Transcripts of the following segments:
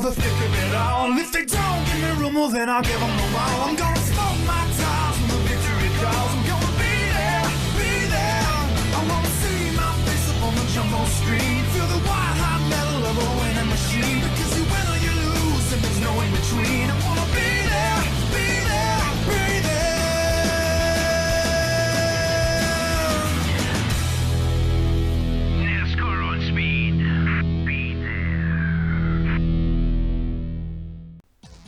the thick of it all. And if they don't give me room, well then I'll give them the wall. I'm gonna smoke my tires when the victory calls. I'm gonna be there, be there. I wanna see my face up on the jumbo screen. Feel the white hot metal of a winning machine. Because you win or you lose and there's no in between. I wanna be there, be there, be there. NASCAR on speed. Be there.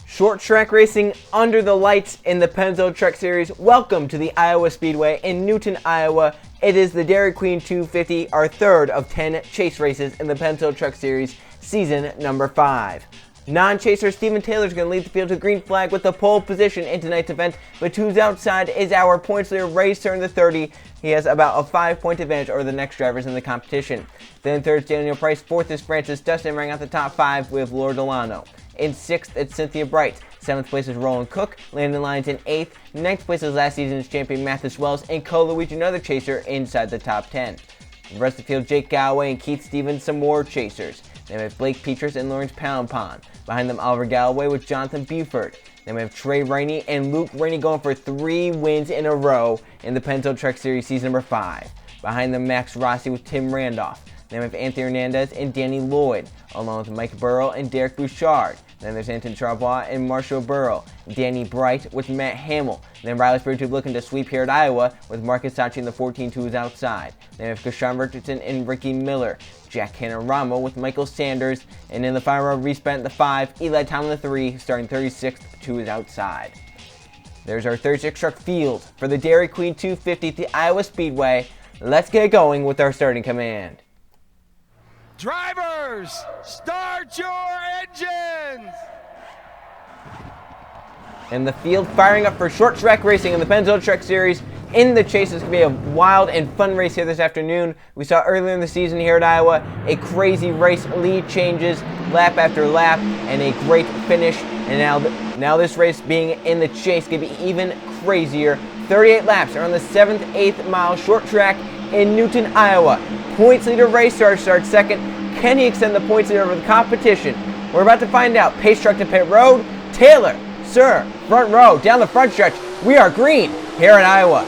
Short track racing under the lights in the Pennzoil Truck Series. Welcome to the Iowa Speedway in Newton, Iowa. It is the Dairy Queen 250, our third of 10 chase races in the Pennzoil Truck Series, season number 5. Non-chaser Steven Taylor is going to lead the field to green flag with the pole position in tonight's event, but who's outside is our points leader, Ray Sir in the 30. He has about a 5-point advantage over the next drivers in the competition. Then third is Daniel Price, fourth is Francis Dustin, rounding out the top 5 with Laura Delano. In 6th, it's Cynthia Bright. 7th place is Roland Cook. Landon Lyons in 8th. 9th place is last season's champion Mathis Wells. And Cole Luigi, another chaser, inside the top 10. The rest of the field, Jake Galloway and Keith Stevens, some more chasers. Then we have Blake Peters and Lawrence Poundpond. Behind them, Oliver Galloway with Jonathan Buford. Then we have Trey Rainey and Luke Rainey going for 3 wins in a row in the Pennzoil Truck Series season number 5. Behind them, Max Rossi with Tim Randolph. Then we have Anthony Hernandez and Danny Lloyd, along with Mike Burrow and Derek Bouchard. Then there's Anton Charbois and Marshall Burrow. Danny Bright with Matt Hamill. Then Riley Spiritu looking to sweep here at Iowa with Marcus Sachi in the 14-2 is outside. Then we have Kashawn Richardson and Ricky Miller. Jack Canaramo with Michael Sanders. And in the final row, respent the 5, Eli Tomlin the 3, starting 36th, 2 is outside. There's our 36 truck field for the Dairy Queen 250 at the Iowa Speedway. Let's get going with our starting command. Drivers, start your engines! And the field firing up for short track racing in the Pennzoil Truck Series. In the chase, it's going to be a wild and fun race here this afternoon. We saw earlier in the season here at Iowa a crazy race, lead changes, lap after lap, and a great finish. And now this race being in the chase going to be even crazier. 38 laps are on the 7th, 8th mile short track in Newton, Iowa. Points leader Ray Sir starts second. Can he extend the points leader over the competition? We're about to find out. Pace truck to pit road. Taylor, Sir, front row, down the front stretch. We are green here in Iowa.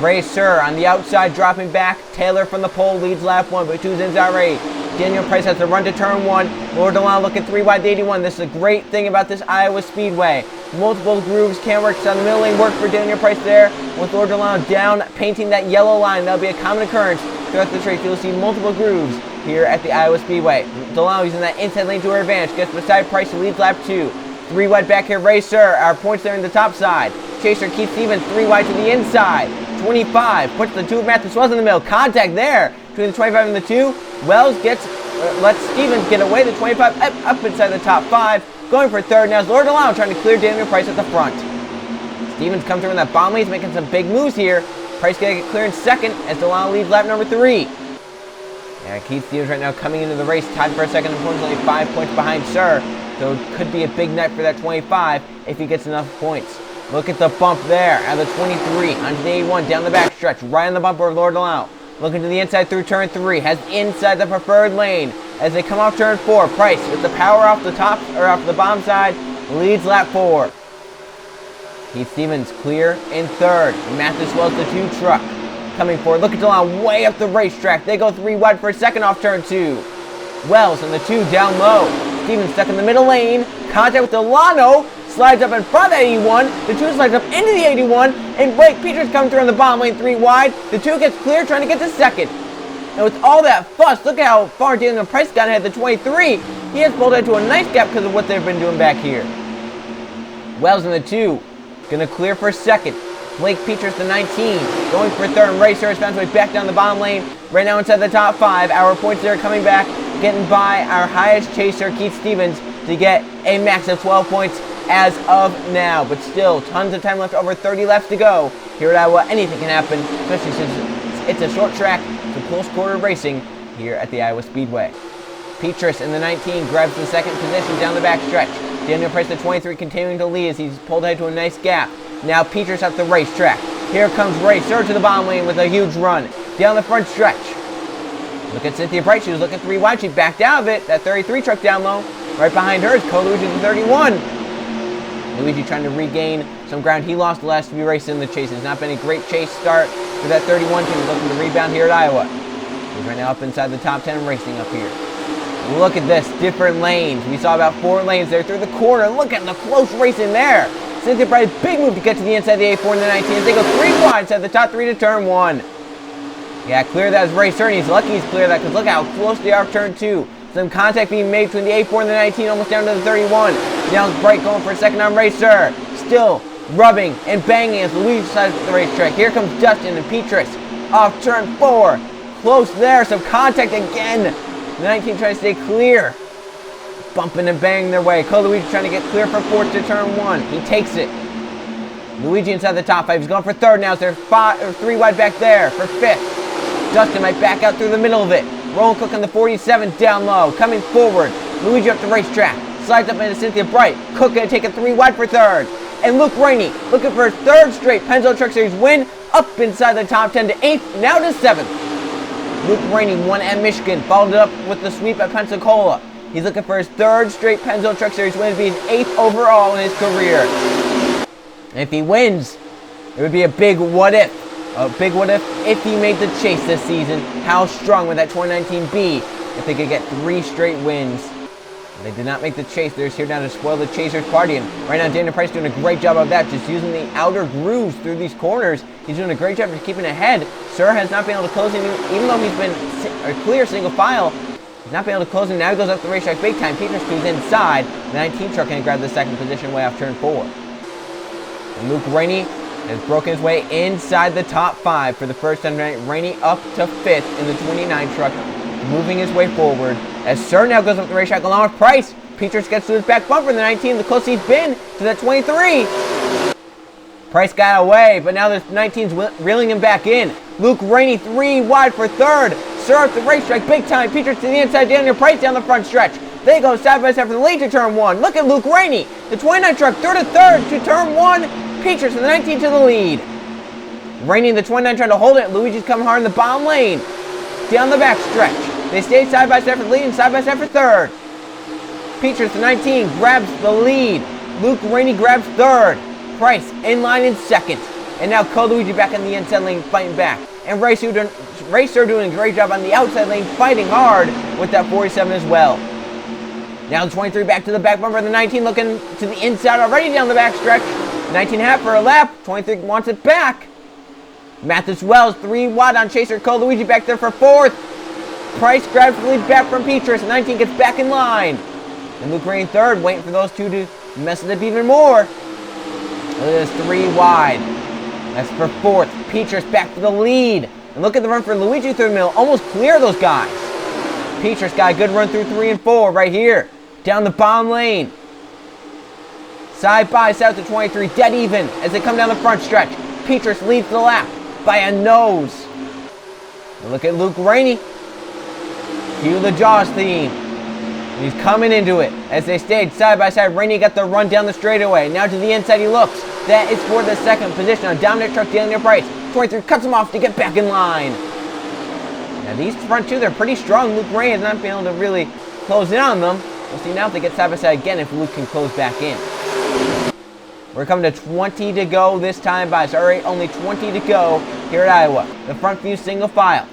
Ray Sir on the outside dropping back. Taylor from the pole leads lap 1, but 2's inside Ray. Daniel Price has to run to turn 1. Laura Delano looking 3 wide to 81. This is a great thing about this Iowa Speedway. Multiple grooves can work. So on the middle lane work for Daniel Price there with Laura Delano down, painting that yellow line. That'll be a common occurrence throughout the race. You'll see multiple grooves here at the Iowa Speedway. Delano using that inside lane to her advantage. Gets beside Price, who leads lap 2. 3 wide back here, Ray Sir. Our points there in the top side. Chaser Keith Stevens 3 wide to the inside. 25 puts the 2 of Mathis Wells in the middle. Contact there between the 25 and the 2. Wells lets Stevens get away. The 25 up inside the top 5. Going for third now is Laura Delano trying to clear Daniel Price at the front. Stevens comes through in that bomb lane. He's making some big moves here. Price going to get clear in second as Delano leads lap number 3. Yeah, Keith Stevens right now coming into the race, tied for a second, unfortunately 5 points behind Sir. So it could be a big night for that 25 if he gets enough points. Look at the bump there at the 23, onto the 81, down the back stretch, right on the bumper of Laura Delano. Looking to the inside through turn 3, has inside the preferred lane. As they come off turn 4, Price with the power off the top, or off the bottom side, leads lap 4. Keith Stevens clear in third. Mathis Wells, the 2 truck, coming forward. Look at Delano way up the racetrack. They go 3 wide for a second off turn 2. Wells and the 2 down low. Stevens stuck in the middle lane. Contact with Delano. Slides up in front of the 81, the 2 slides up into the 81, and Blake Peters coming through on the bottom lane 3 wide. The 2 gets clear, trying to get to second. And with all that fuss, look at how far Daniel Price got ahead. The 23, he has pulled into a nice gap because of what they've been doing back here. Wells in the 2, gonna clear for second. Blake Peters, the 19, going for third, and Ray Sir has found his way back down the bottom lane. Right now inside the top 5, our points there coming back, getting by our highest chaser, Keith Stevens, to get a max of 12 points. as of now. But still, tons of time left, over 30 laps to go. Here at Iowa, anything can happen, especially since it's a short track, so close quarter racing here at the Iowa Speedway. Petrus in the 19 grabs the second position down the back stretch. Daniel Price, the 23, continuing to lead as he's pulled ahead to a nice gap. Now Petrus up the racetrack. Here comes Ray Sir to the bottom lane with a huge run down the front stretch. Look at Cynthia Bright. She was looking 3 wide. She backed out of it. That 33 truck down low. Right behind her is Luigi, the 31. Luigi trying to regain some ground he lost the last few races in the chase. It's not been a great chase start for that 31 team. Looking to rebound here at Iowa. He's right now up inside the top 10 racing up here. Look at this, different lanes. We saw about 4 lanes there through the corner. Look at the close racing there. Cynthia Bright, big move to get to the inside of the A4 and the 19 as they go 3 wide inside the top 3 to turn 1. Yeah, clear that as Ray Stern. He's lucky he's clear that because look how close they are turn 2. Some contact being made between the A4 and the 19, almost down to the 31. Now it's Bright going for a second on Racer. Still rubbing and banging as Luigi decides the racetrack. Here comes Dustin and Petrus off turn 4. Close there, some contact again. The 19 trying to stay clear. Bumping and banging their way. Luigi trying to get clear from 4th to turn 1. He takes it. Luigi inside the top 5. He's going for 3rd now. So there's 3 wide back there for 5th. Dustin might back out through the middle of it. Roland Cook on the 47 down low. Coming forward. Luigi up the racetrack. Slides up into Cynthia Bright. Cook going to take it 3 wide for 3rd. And Luke Rainey looking for his 3rd straight Pennzoil Truck Series win. Up inside the top 10 to 8th. Now to 7th. Luke Rainey won at Michigan. Followed it up with the sweep at Pensacola. He's looking for his 3rd straight Pennzoil Truck Series win to be his 8th overall in his career. And if he wins, it would be a big what if. A big what if he made the chase this season. How strong would that 2019 be if they could get 3 straight wins? They did not make the chase. They're just here now to spoil the Chasers' party. And right now, Daniel Price doing a great job of that, just using the outer grooves through these corners. He's doing a great job of keeping ahead. Sir has not been able to close him, even though he's been a clear single file. He's not been able to close him. Now he goes up the racetrack big time. Petrus goes inside. The 19 truck can grab the 2nd position way off turn 4. And Luke Rainey has broken his way inside the top 5 for the first time tonight. Rainey up to 5th in the 29 truck, moving his way forward. As Sir now goes up the racetrack along with Price. Petrus gets to his back bumper in the 19, the closest he's been to that 23. Price got away, but now the 19's reeling him back in. Luke Rainey 3 wide for 3rd. Sir up the racetrack big time. Petrus to the inside, Daniel Price down the front stretch. They go side by side for the lead to turn 1. Look at Luke Rainey. The 29 truck 3rd to 3rd to turn 1. Petrus in the 19 to the lead. Rainey in the 29 trying to hold it. Luigi's coming hard in the bottom lane. Down the back stretch. They stay side by side for the lead and side by side for 3rd. Petrus, the 19, grabs the lead. Luke Rainey grabs 3rd. Price in line in 2nd. And now Luigi back in the inside lane fighting back. And Racer doing a great job on the outside lane fighting hard with that 47 as well. Now the 23 back to the back bumper. The 19 looking to the inside already down the back stretch. 19 half for a lap. 23 wants it back. Mathis Wells 3 wide on Chaser. Luigi back there for 4th. Price grabs the lead back from Petrus. 19 gets back in line. And Luke Rainey 3rd, waiting for those 2 to mess it up even more. Look at this 3 wide. That's for 4th. Petrus back to the lead. And look at the run for Luigi through the middle. Almost clear those guys. Petrus got a good run through 3 and 4 right here. Down the bottom lane. Side by side to 23. Dead even as they come down the front stretch. Petrus leads the lap by a nose. And look at Luke Rainey. Cue the Jaws theme. He's coming into it as they stayed side by side. Rainey got the run down the straightaway. Now to the inside he looks. That is for the 2nd position on dominant truck Daniel Price. 23 cuts him off to get back in line. Now these front 2, they're pretty strong. Luke Rainey has not been able to really close in on them. We'll see now if they get side by side again if Luke can close back in. We're coming to 20 to go this time by. Sorry, only 20 to go here at Iowa. The front view single file.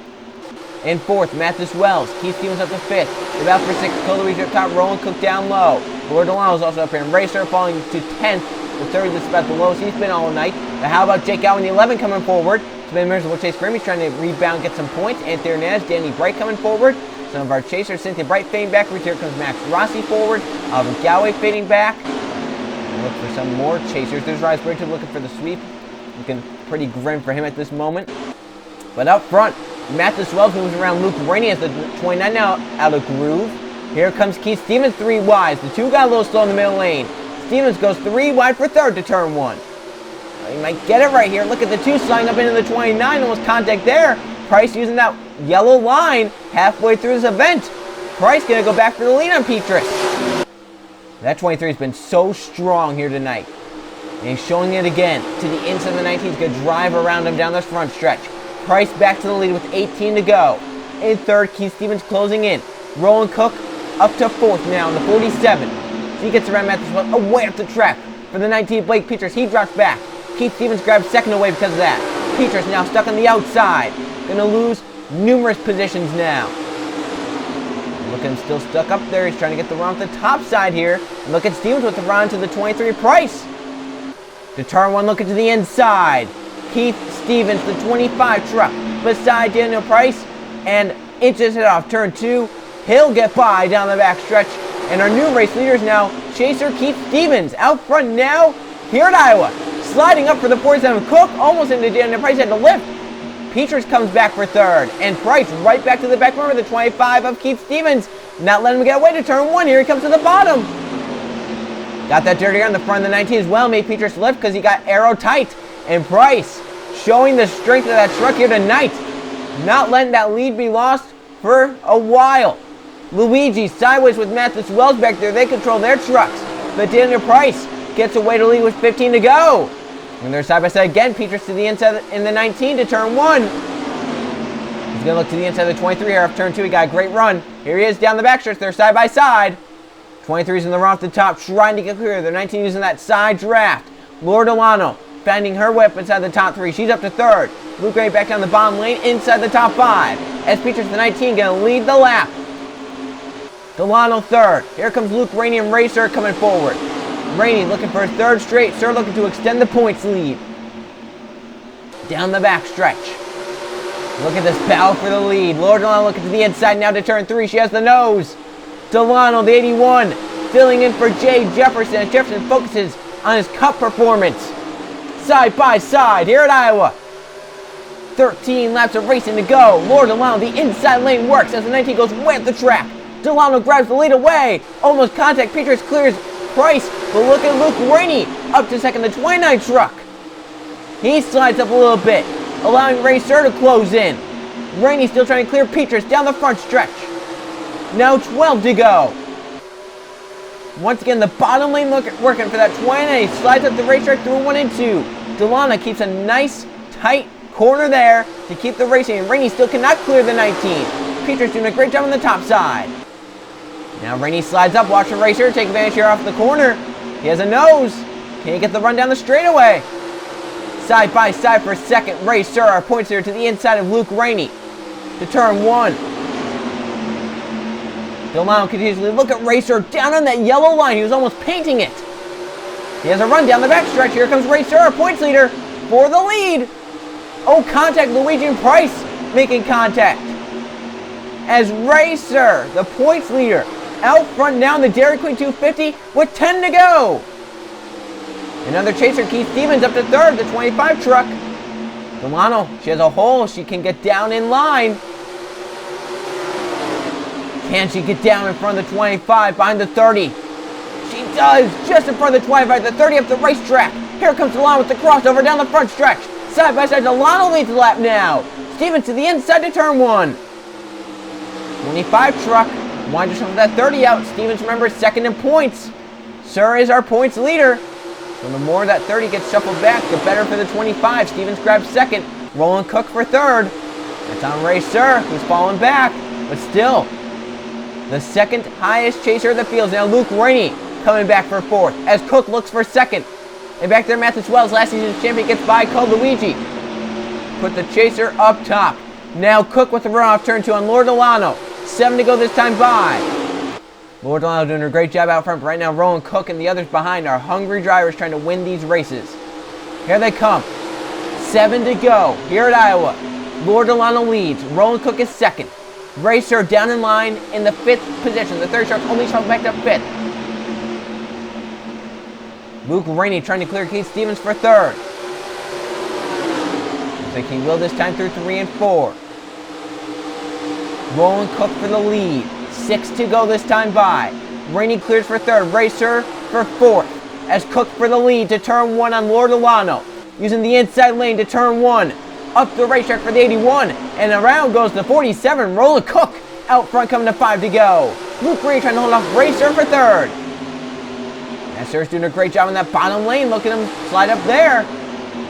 In 4th, Mathis Wells. Keith Stevens up to 5th. About for 6th, Luigi up top. Roland Cook down low. Lord Delano's also up here. And Racer falling to 10th. The 3rd is about the lowest he's been all night. But how about Jake Allen, the 11, coming forward? It's been miserable. Chase Grammy's trying to rebound, get some points. Anthony Hernandez, Danny Bright coming forward. Some of our chasers, Cynthia Bright fading back. Here comes Max Rossi forward. Alvin Galway fading back. And look for some more chasers. There's Rise Bridgewood looking for the sweep. Looking pretty grim for him at this moment. But up front, Mathis Wells moves around Luke Rainey as the 29 now out of groove. Here comes Keith Stevens 3 wide. The 2 got a little slow in the middle lane. Stevens goes 3 wide for third to turn 1. He might get it right here. Look at the 2 sliding up into the 29. Almost contact there. Price using that yellow line halfway through this event. Price going to go back for the lead on Petrus. That 23 has been so strong here tonight. And he's showing it again to the inside of the 19. He's going to drive around him down this front stretch. Price back to the lead with 18 to go. In third, Keith Stevens closing in. Roland Cook up to fourth now in the 47. So he gets around Matthews Wells away up the track. For the 19, Blake Petrus, he drops back. Keith Stevens grabs second away because of that. Petrus now stuck on the outside. Going to lose numerous positions now. Looking still stuck up there. He's trying to get the run off the top side here. And look at Stevens with the run to the 23 Price. To turn 1, looking to the inside. Keith Stevens, the 25 truck, beside Daniel Price. And inches it off turn 2. He'll get by down the back stretch. And our new race leaders now, Chaser Keith Stevens. Out front now, here at Iowa. Sliding up for the 47. Cook almost into Daniel Price, had to lift. Petrus comes back for third. And Price right back to the back corner with the 25 of Keith Stevens. Not letting him get away to turn 1. Here he comes to the bottom. Got that dirty on the front of the 19 as well. Made Petrus lift because he got arrow tight. And Price showing the strength of that truck here tonight. Not letting that lead be lost for a while. Luigi sideways with Matthews Wells back there. They control their trucks. But Daniel Price gets away to lead with 15 to go. And they're side by side again. Petrus to the inside in the 19 to turn 1. He's going to look to the inside of the 23 here off turn 2. He got a great run. Here he is down the backstretch. They're side by side. 23's in the run off the top, trying to get clear. They're 19 using that side draft. Laura Delano finding her whip inside the top 3. She's up to third. Luke Rainey back down the bottom lane inside the top 5. As Petrus the 19 going to lead the lap. Delano third. Here comes Luke Rainey and Ray Sir coming forward. Rainey looking for his third straight. Sir looking to extend the points lead. Down the back stretch. Look at this battle for the lead. Laura Delano looking to the inside now to turn 3. She has the nose. Delano, the 81, filling in for Jay Jefferson as Jefferson focuses on his cup performance. Side by side here at Iowa. 13 laps of racing to go. Laura Delano, the inside lane works as the 19 goes way up the track. Delano grabs the lead away. Almost contact. Petrus clears Price. But look at Luke Rainey up to second, the 29 truck. He slides up a little bit, allowing Ray Sir to close in. Rainey still trying to clear Petrus down the front stretch. Now 12 to go. Once again, the bottom lane working for that 20. Slides up the racetrack through 1 and 2. Delana keeps a nice, tight corner there to keep the racing. And Rainey still cannot clear the 19. Petrus doing a great job on the top side. Now Rainey slides up. Watch the racer take advantage here off the corner. He has a nose. Can he get the run down the straightaway? Side by side for second. Ray Sir, our points here to the inside of Luke Rainey to turn 1. Delano continues to look at Ray Sir down on that yellow line. He was almost painting it. He has a run down the back stretch. Here comes Ray Sir, our points leader, for the lead. Oh, contact. Luigi and Price making contact. As Ray Sir, the points leader, out front now in the Dairy Queen 250 with 10 to go. Another chaser, Keith Stevens, up to third, the 25 truck. Delano, she has a hole. She can get down in line. Can she get down in front of the 25 behind the 30? She does, just in front of the 25, the 30 up the racetrack. Here comes Delano with the crossover down the front stretch. Side by side, Delano leads the lap now. Stevens to the inside to turn 1. 25 truck, winds from that 30 out. Stevens, remember, second in points. Sir is our points leader. So the more that 30 gets shuffled back, the better for the 25. Stevens grabs second. Roland Cook for third. That's on Ray Sir, who's falling back. But still, the second highest chaser of the field is now Luke Rainey coming back for fourth as Cook looks for second. And back there, Matthews Wells, last season's champion, gets by called Luigi. Put the chaser up top. Now Cook with the run off turn 2 on Laura Delano. 7 to go this time by. Laura Delano doing a great job out front. But right now, Roland Cook and the others behind are hungry drivers trying to win these races. Here they come. 7 to go here at Iowa. Laura Delano leads. Roland Cook is second. Ray Sir down in line in the 5th position. The third truck only shuffled back to 5th. Luke Rainey trying to clear Keith Stevens for third. Looks like he will this time through 3 and 4. Roland Cook for the lead. 6 to go this time by. Rainey clears for third. Ray Sir for fourth. as Cook for the lead to turn 1 on Lord Delano. Using the inside lane to turn 1. Up the racetrack for the 81. And around goes the 47. Roland Cook out front coming to 5 to go. Luke Green trying to hold off Racer for third. Nasser's doing a great job in that bottom lane. Look at him slide up there.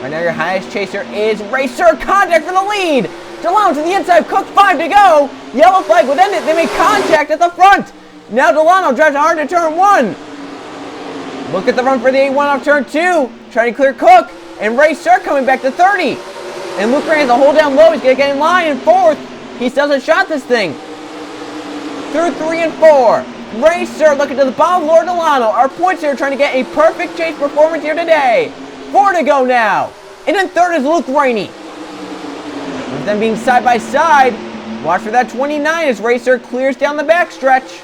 Right now your highest chaser is Racer. Contact for the lead. Delano to the inside. Cook 5 to go. Yellow flag would end it. They make contact at the front. Now Delano drives hard to turn 1. Look at the run for the 81 off turn 2. Trying to clear Cook. And Racer coming back to 30. And Luke Green has a hold down low. He's going to get in line in 4th. He still hasn't shot this thing. Through 3 and 4. Racer looking to the bottom of Lord Delano. Our points here trying to get a perfect chase performance here today. 4 to go now. And in 3rd is Luke Rainey. With them being side by side, watch for that 29 as Racer clears down the backstretch.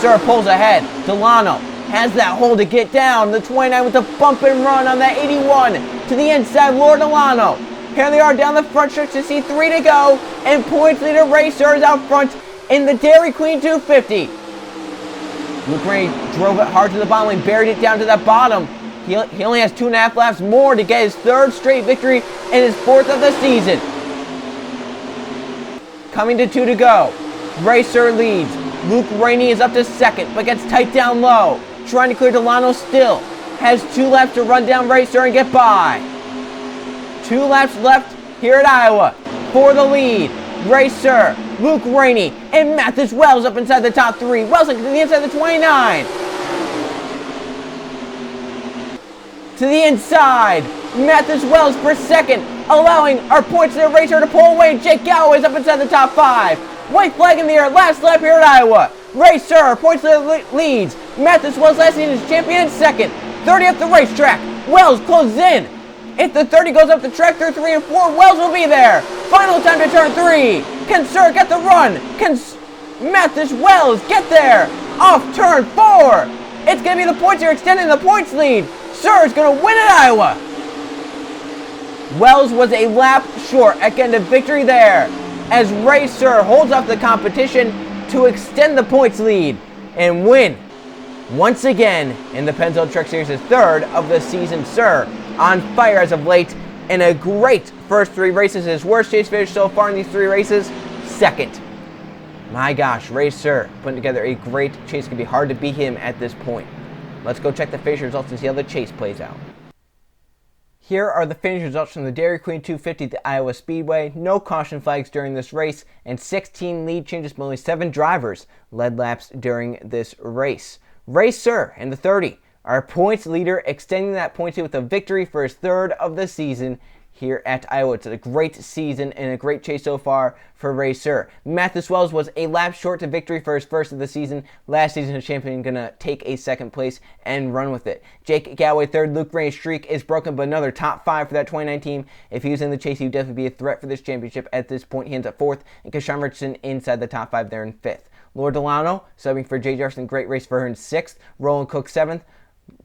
Sir pulls ahead. Delano has that hold to get down. The 29 with the bump and run on that 81 to the inside. Lord Delano. Here they are down the front stretch to see 3 to go. And points leader Racer is out front in the Dairy Queen 250. Luke Rainey drove it hard to the bottom lane, buried it down to that bottom. He only has 2.5 laps more to get his 3rd straight victory and his 4th of the season. Coming to 2 to go. Racer leads. Luke Rainey is up to 2nd, but gets tight down low. Trying to clear Delano still. Has 2 laps to run down Racer and get by. 2 laps left here at Iowa. For the lead, Racer, Luke Rainey, and Mathis Wells up inside the top 3. Wells to the inside of the 29. To the inside, Mathis Wells for 2nd, allowing our points to the Racer to pull away. Jake Galloway's up inside the top 5. White flag in the air, last lap here at Iowa. Racer points to the leads. Mathis Wells last season's champion in 2nd. 30 up the racetrack. Wells closes in. If the 30 goes up the track through 3 and 4, Wells will be there. Final time to turn 3. Can Sir get the run? Can Mathis Wells get there? Off turn 4. It's going to be the points here extending the points lead. Sir is going to win at Iowa. Wells was a lap short at getting a victory there as Racer holds off the competition to extend the points lead and win. Once again in the Pennzoil Truck Series' 3rd of the season. Sir on fire as of late in a great first 3 races. His worst chase finish so far in these 3 races, 2nd. My gosh, Racer putting together a great chase. It could be hard to beat him at this point. Let's go check the finish results and see how the chase plays out. Here are the finish results from the Dairy Queen 250 at the Iowa Speedway. No caution flags during this race, and 16 lead changes, but only 7 drivers led laps during this race. Racer in the 30, our points leader, extending that points lead with a victory for his 3rd of the season here at Iowa. It's a great season and a great chase so far for Racer. Mathis Wells was a lap short to victory for his 1st of the season. Last season, his champion going to take a 2nd place and run with it. Jake Galloway 3rd. Luke Rainey's streak is broken, but another top 5 for that 29 team. If he was in the chase, he would definitely be a threat for this championship. At this point, he ends up 4th, and Kashawn Richardson inside the top 5 there in 5th. Lord Delano subbing for Jay Jefferson. Great race for her in 6th. Roland Cook 7th.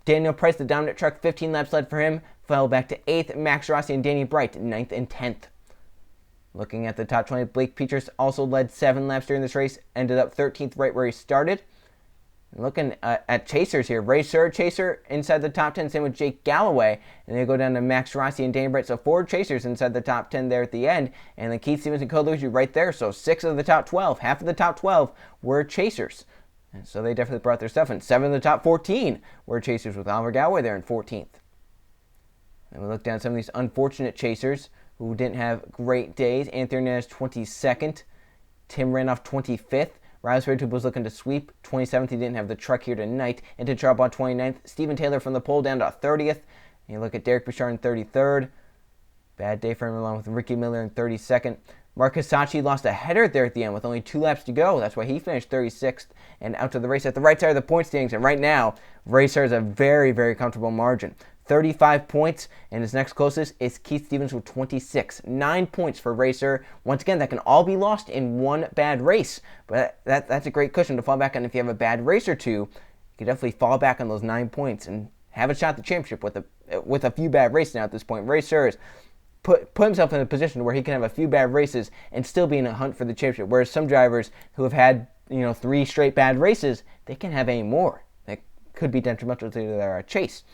Daniel Price, the dominant truck, 15 laps led for him. Fell back to 8th. Max Rossi and Danny Bright, 9th and 10th. Looking at the top 20, Blake Peters also led 7 laps during this race. Ended up 13th right where he started. Looking at chasers here. Racer, chaser inside the top 10. Same with Jake Galloway. And they go down to Max Rossi and Danny Bright. So 4 chasers inside the top 10 there at the end. And then Keith Stevens and Cole Luigi right there. So 6 of the top 12. Half of the top 12 were chasers. And so they definitely brought their stuff in. 7 of the top 14 were chasers with Oliver Galloway there in 14th. And we look down at some of these unfortunate chasers who didn't have great days. Anthony Hernandez 22nd. Tim Randolph 25th. Riley Sperry was looking to sweep 27th. He didn't have the truck here tonight. Into Charbon 29th. Stephen Taylor from the pole down to 30th. And you look at Derek Bouchard in 33rd. Bad day for him along with Ricky Miller in 32nd. Mark Hisachi lost a header there at the end with only 2 laps to go. That's why he finished 36th and out to the race at the right side of the point standings. And right now, Racer has a very, very comfortable margin. 35 points, and his next closest is Keith Stevens with 26. 9 points for Racer. Once again, that can all be lost in one bad race, but that's a great cushion to fall back on. If you have a bad race or two, you can definitely fall back on those 9 points and have a shot at the championship with a few bad races now at this point. Racer has put himself in a position where he can have a few bad races and still be in a hunt for the championship, whereas some drivers who have had 3 straight bad races, they can have any more. could be detrimental to their chase.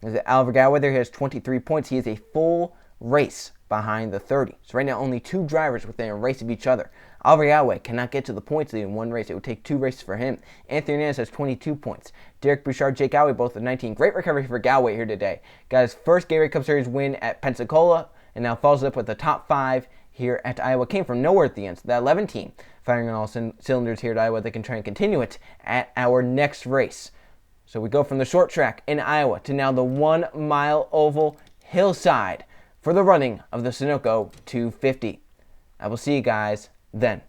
As Oliver Galway there, he has 23 points. He is a full race behind the 30. So right now, only 2 drivers within a race of each other. Oliver Galway cannot get to the points lead in one race. It would take 2 races for him. Anthony Hernandez has 22 points. Derek Bouchard, Jake Galway, both with 19. Great recovery for Galway here today. Got his first Gatorade Cup Series win at Pensacola, and now follows up with the top 5 here at Iowa. Came from nowhere at the end. So that 11 team firing on all cylinders here at Iowa. They can try and continue it at our next race. So we go from the short track in Iowa to now the 1-mile oval hillside for the running of the Sunoco 250. I will see you guys then.